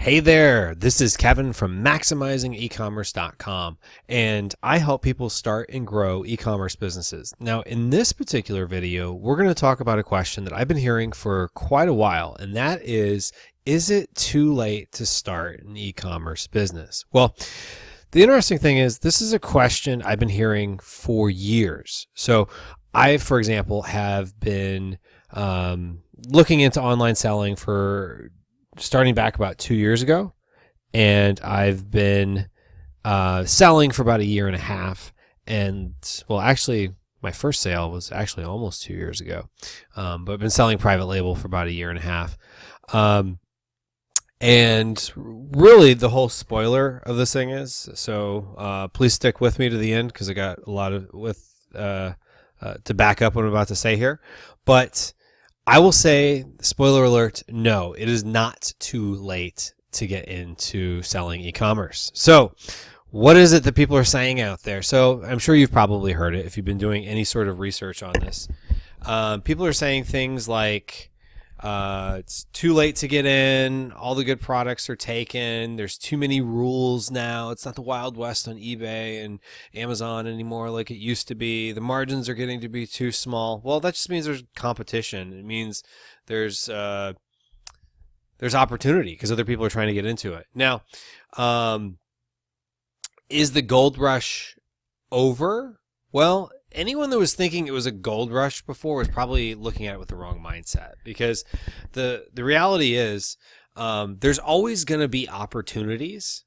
Hey there, this is Kevin from MaximizingEcommerce.com, and I help people start and grow e-commerce businesses. Now, in this particular video, we're going to talk about a question that I've been hearing for quite a while, and that is it too late to start an e-commerce business? Well, the interesting thing is this is a question I've been hearing for years. So I, for example, have been looking into online selling for starting back about 2 years ago, and I've been selling for about a year and a half. And well, actually, my first sale was actually almost 2 years ago, but I've been selling private label for about a year and a half. And really, the whole spoiler of this thing is so. Please stick with me to the end because I got a lot of to back up what I'm about to say here, but I will say, spoiler alert, no, it is not too late to get into selling e-commerce. So what is it that people are saying out there? So I'm sure you've probably heard it if you've been doing any sort of research on this. People are saying things like, it's too late to get in, all the good products are taken, there's too many rules now, it's not the Wild West on eBay and Amazon anymore like it used to be, the margins are getting to be too small. Well, that just means there's competition. It means there's opportunity because other people are trying to get into it. Now, is the gold rush over? Well, anyone that was thinking it was a gold rush before was probably looking at it with the wrong mindset, because the reality is there's always going to be opportunities,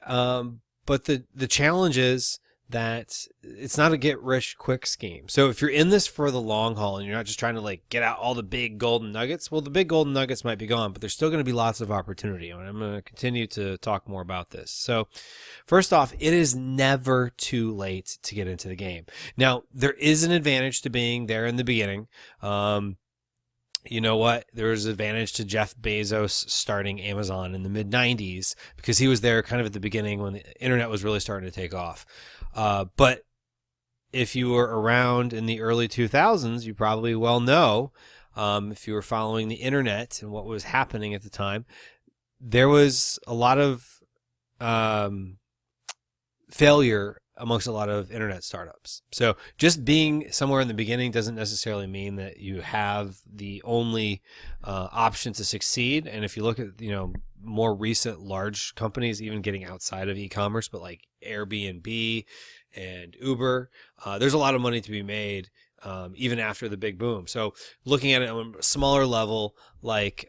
but the challenge is that it's not a get rich quick scheme. So if you're in this for the long haul and you're not just trying to like get out all the big golden nuggets, well, the big golden nuggets might be gone, but there's still going to be lots of opportunity. And I'm going to continue to talk more about this. So first off, it is never too late to get into the game. Now, there is an advantage to being there in the beginning. You know what? There was an advantage to Jeff Bezos starting Amazon in the mid 90s because he was there kind of at the beginning when the internet was really starting to take off. But if you were around in the early 2000s, you probably well know, if you were following the internet and what was happening at the time, there was a lot of failure amongst a lot of internet startups. So just being somewhere in the beginning doesn't necessarily mean that you have the only option to succeed. And if you look at, more recent large companies, even getting outside of e-commerce, but like Airbnb and Uber, there's a lot of money to be made even after the big boom. So looking at it on a smaller level, like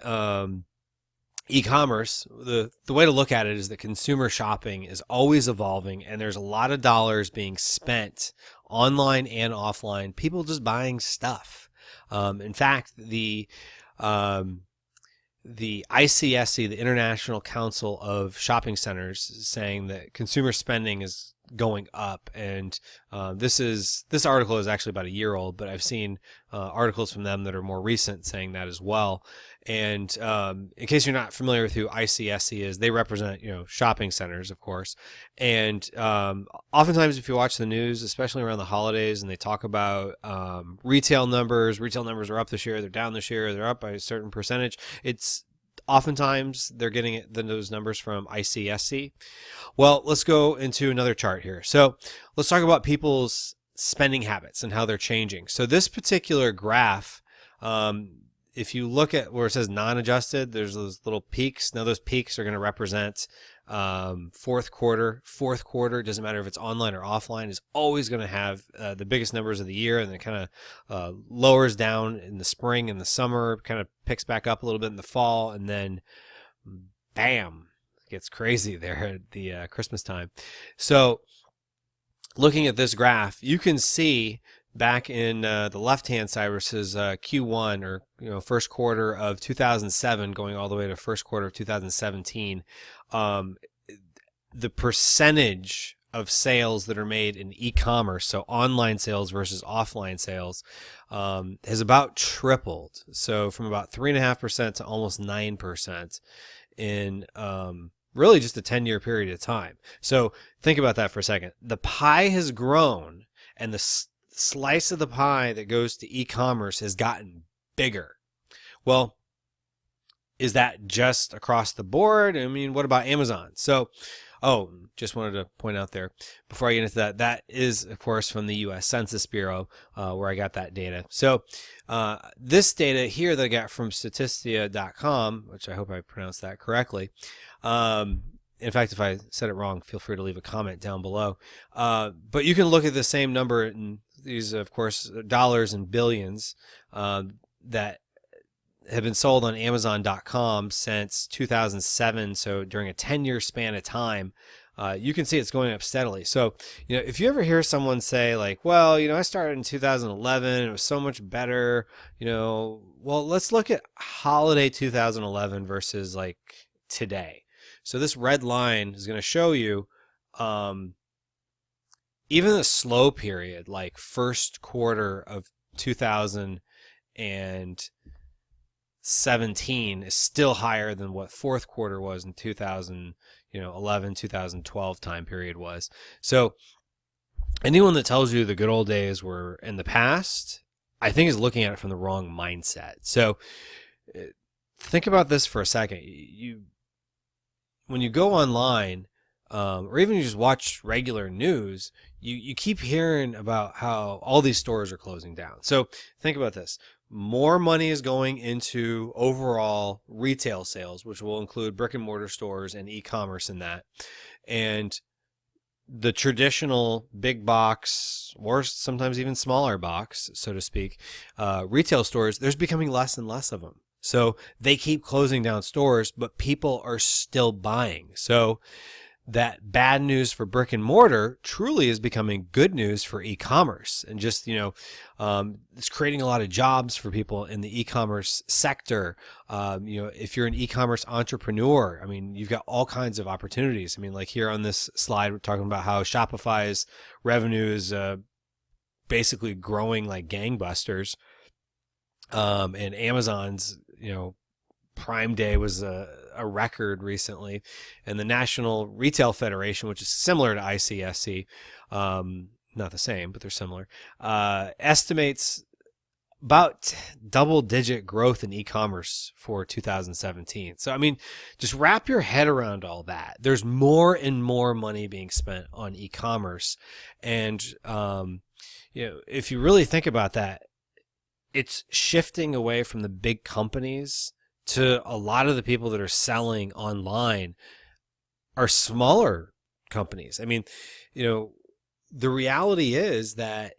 e-commerce, the way to look at it is that consumer shopping is always evolving, and there's a lot of dollars being spent online and offline, people just buying stuff. In fact, the ICSC, the International Council of Shopping Centers, is saying that consumer spending is going up, and this article is actually about a year old, but I've seen articles from them that are more recent saying that as well. And in case you're not familiar with who ICSC is, they represent shopping centers, of course. And oftentimes, if you watch the news, especially around the holidays, and they talk about retail numbers are up this year, they're down this year, they're up by a certain percentage. It's oftentimes they're getting those numbers from ICSC. Well, let's go into another chart here. So let's talk about people's spending habits and how they're changing. So this particular graph, if you look at where it says non-adjusted, there's those little peaks. Now those peaks are going to represent fourth quarter. Fourth quarter, doesn't matter if it's online or offline, is always going to have the biggest numbers of the year, and then kind of lowers down in the spring and the summer, kind of picks back up a little bit in the fall, and then bam, it gets crazy there at the Christmas time. So looking at this graph, you can see back in the left-hand side versus Q1, or first quarter of 2007 going all the way to first quarter of 2017, the percentage of sales that are made in e-commerce, so online sales versus offline sales, has about tripled. So from about 3.5% to almost 9% in really just a 10-year period of time. So think about that for a second. The pie has grown, and the slice of the pie that goes to e-commerce has gotten bigger. Well, is that just across the board? I mean, what about Amazon? So, oh, just wanted to point out there before I get into that, that is, of course, from the U.S. Census Bureau, where I got that data. So this data here that I got from Statistia.com, which I hope I pronounced that correctly. In fact, if I said it wrong, feel free to leave a comment down below. But you can look at the same number, and these, of course, dollars and billions that have been sold on Amazon.com since 2007. So during a 10-year span of time, you can see it's going up steadily. So, if you ever hear someone say like, well, I started in 2011, it was so much better, well, let's look at holiday 2011 versus like today. So this red line is going to show you, even the slow period, like first quarter of 2017 is still higher than what fourth quarter was in 2011, 2012 time period was. So anyone that tells you the good old days were in the past, I think is looking at it from the wrong mindset. So think about this for a second. When you go online, or even you just watch regular news, you keep hearing about how all these stores are closing down. So think about this. More money is going into overall retail sales, which will include brick and mortar stores and e-commerce in that. And the traditional big box, or sometimes even smaller box, so to speak, retail stores, there's becoming less and less of them. So they keep closing down stores, but people are still buying. So that bad news for brick and mortar truly is becoming good news for e-commerce, and just, it's creating a lot of jobs for people in the e-commerce sector. If you're an e-commerce entrepreneur, I mean, you've got all kinds of opportunities. I mean, like here on this slide, we're talking about how Shopify's revenue is basically growing like gangbusters. And Amazon's, Prime Day was a record recently, and the National Retail Federation, which is similar to ICSC, not the same, but they're similar, estimates about double-digit growth in e-commerce for 2017. So, I mean, just wrap your head around all that. There's more and more money being spent on e-commerce, and if you really think about that, it's shifting away from the big companies to a lot of the people that are selling online are smaller companies. I mean, the reality is that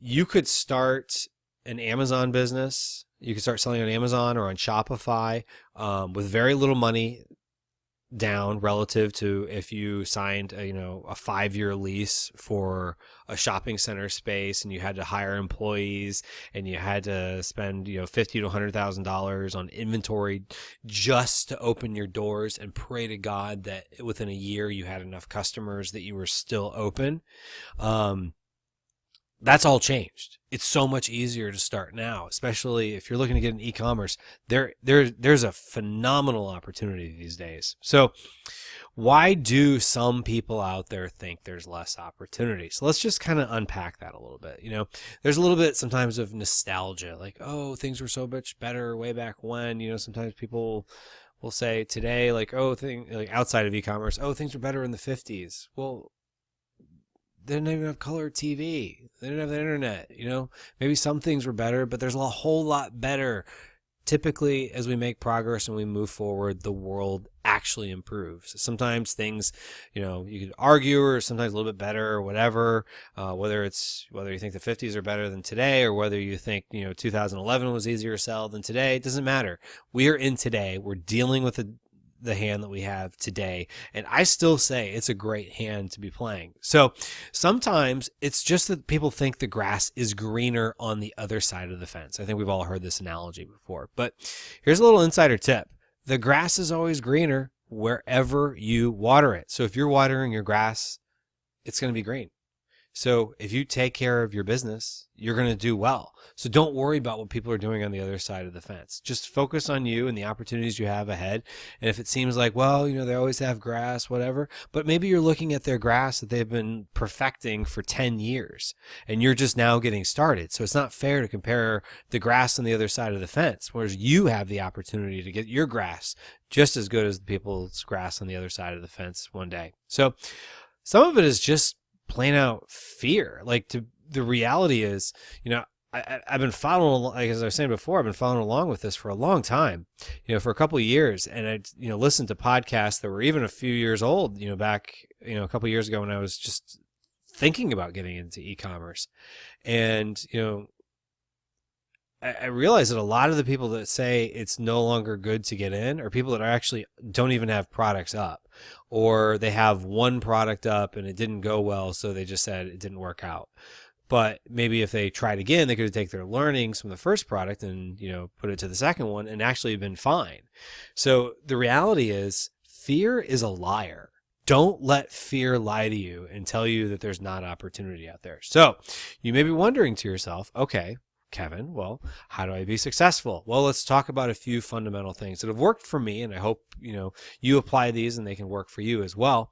you could start an Amazon business. You could start selling on Amazon or on Shopify with very little money down relative to if you signed a 5-year lease for a shopping center space, and you had to hire employees, and you had to spend $50,000 to $100,000 on inventory just to open your doors and pray to God that within a year you had enough customers that you were still open. That's all changed. It's so much easier to start now, especially if you're looking to get an e-commerce. There's a phenomenal opportunity these days. So why do some people out there think there's less opportunity? So let's just kind of unpack that a little bit. There's a little bit sometimes of nostalgia, like, oh, things were so much better way back when. Sometimes people will say today, like, like outside of e-commerce, things were better in the 50s. Well, they didn't even have color TV. They didn't have the internet. Maybe some things were better, but there's a whole lot better. Typically, as we make progress and we move forward, the world actually improves. Sometimes things, you could argue, or sometimes a little bit better, or whatever. Whether you think the 50s are better than today, or whether you think 2011 was easier to sell than today, it doesn't matter. We are in today. We're dealing with the hand that we have today, and I still say it's a great hand to be playing. So sometimes it's just that people think the grass is greener on the other side of the fence. I think we've all heard this analogy before, but here's a little insider tip. The grass is always greener wherever you water it. So if you're watering your grass, it's going to be green. So if you take care of your business, you're going to do well. So don't worry about what people are doing on the other side of the fence. Just focus on you and the opportunities you have ahead. And if it seems like, well, they always have grass, whatever, but maybe you're looking at their grass that they've been perfecting for 10 years and you're just now getting started. So it's not fair to compare the grass on the other side of the fence, whereas you have the opportunity to get your grass just as good as the people's grass on the other side of the fence one day. So some of it is just plain out fear. The reality is, I've been following, like as I was saying before, I've been following along with this for a long time, for a couple of years. And I, listened to podcasts that were even a few years old, back, a couple of years ago when I was just thinking about getting into e-commerce. And, I realize that a lot of the people that say it's no longer good to get in are people that are actually don't even have products up, or they have one product up and it didn't go well, so they just said it didn't work out. But maybe if they tried again, they could take their learnings from the first product and, put it to the second one and actually been fine. So the reality is fear is a liar. Don't let fear lie to you and tell you that there's not opportunity out there. So you may be wondering to yourself, okay, Kevin, well, how do I be successful? Well, let's talk about a few fundamental things that have worked for me, and I hope you apply these and they can work for you as well.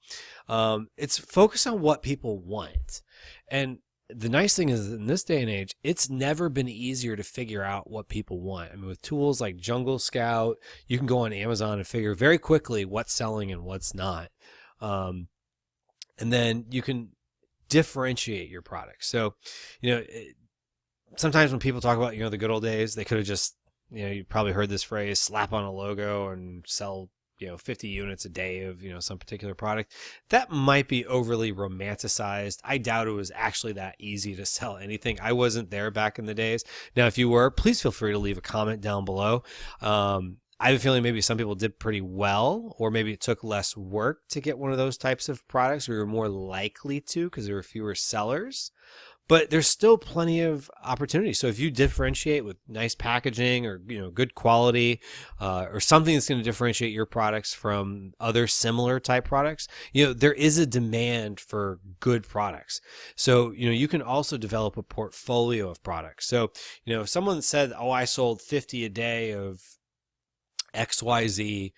It's focus on what people want. And the nice thing is, in this day and age, it's never been easier to figure out what people want. I mean, with tools like Jungle Scout, you can go on Amazon and figure very quickly what's selling and what's not. And then you can differentiate your products. So, sometimes when people talk about, the good old days, they could have just, you probably heard this phrase, slap on a logo and sell, 50 units a day of, some particular product. That might be overly romanticized. I doubt it was actually that easy to sell anything. I wasn't there back in the days. Now, if you were, please feel free to leave a comment down below. I have a feeling maybe some people did pretty well, or maybe it took less work to get one of those types of products. We were more likely to because there were fewer sellers. But there's still plenty of opportunity. So if you differentiate with nice packaging or good quality, or something that's going to differentiate your products from other similar type products, there is a demand for good products. So you can also develop a portfolio of products. So if someone said, "Oh, I sold 50 a day of XYZ."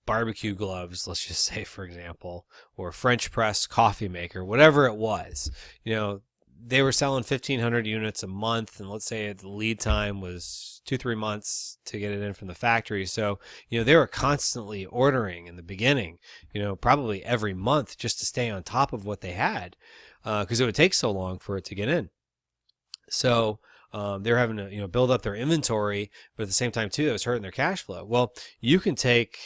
Barbecue gloves, let's just say, for example, or French press coffee maker, whatever it was, they were selling 1,500 units a month, and let's say the lead time was 2-3 months to get it in from the factory. So, they were constantly ordering in the beginning, probably every month just to stay on top of what they had, because it would take so long for it to get in. So, they're having to, build up their inventory, but at the same time too, that was hurting their cash flow. Well, you can take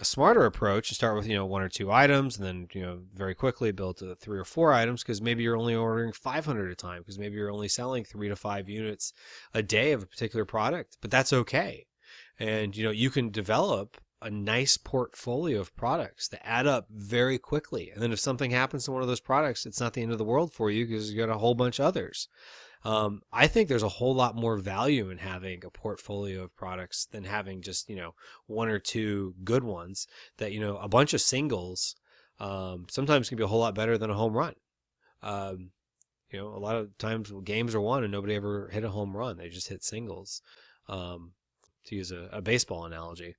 a smarter approach and start with 1 or 2 items, and then very quickly build to 3 or 4 items, because maybe you're only ordering 500 at a time, because maybe you're only selling 3 to 5 units a day of a particular product. But that's okay. And you can develop a nice portfolio of products that add up very quickly. And then if something happens to one of those products, it's not the end of the world for you, because you got a whole bunch of others. I think there's a whole lot more value in having a portfolio of products than having just, 1 or 2 good ones that, a bunch of singles, sometimes can be a whole lot better than a home run. A lot of times games are won and nobody ever hit a home run. They just hit singles, to use a baseball analogy.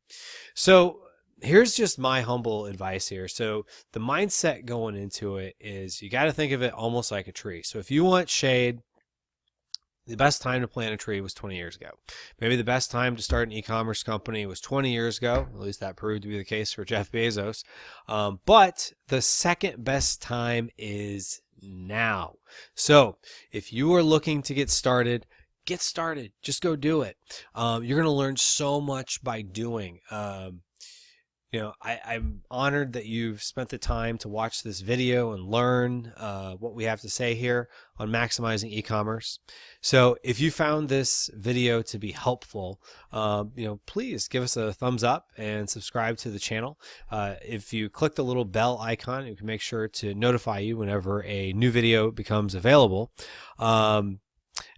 So here's just my humble advice here. So the mindset going into it is you got to think of it almost like a tree. So if you want shade, the best time to plant a tree was 20 years ago. Maybe the best time to start an e-commerce company was 20 years ago. At least that proved to be the case for Jeff Bezos. But the second best time is now. So if you are looking to get started, just go do it. You're going to learn so much by doing. I'm honored that you've spent the time to watch this video and learn what we have to say here on maximizing e-commerce. So if you found this video to be helpful, please give us a thumbs up and subscribe to the channel. If you click the little bell icon, you can make sure to notify you whenever a new video becomes available.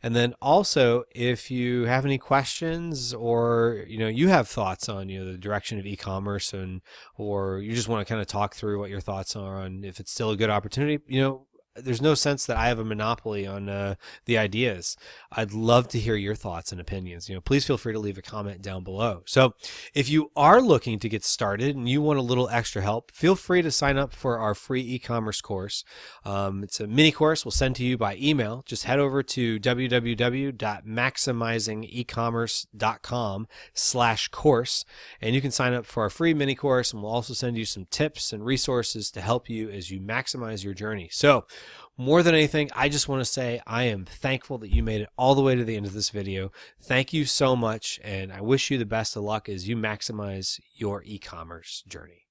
And then also, if you have any questions, or you have thoughts on the direction of e-commerce, or you just want to kind of talk through what your thoughts are on if it's still a good opportunity, there's no sense that I have a monopoly on the ideas. I'd love to hear your thoughts and opinions. Please feel free to leave a comment down below. So if you are looking to get started and you want a little extra help, feel free to sign up for our free e-commerce course. It's a mini course we'll send to you by email. Just head over to www.maximizingecommerce.com/course, and you can sign up for our free mini course, and we'll also send you some tips and resources to help you as you maximize your journey. So more than anything, I just want to say I am thankful that you made it all the way to the end of this video. Thank you so much, and I wish you the best of luck as you maximize your e-commerce journey.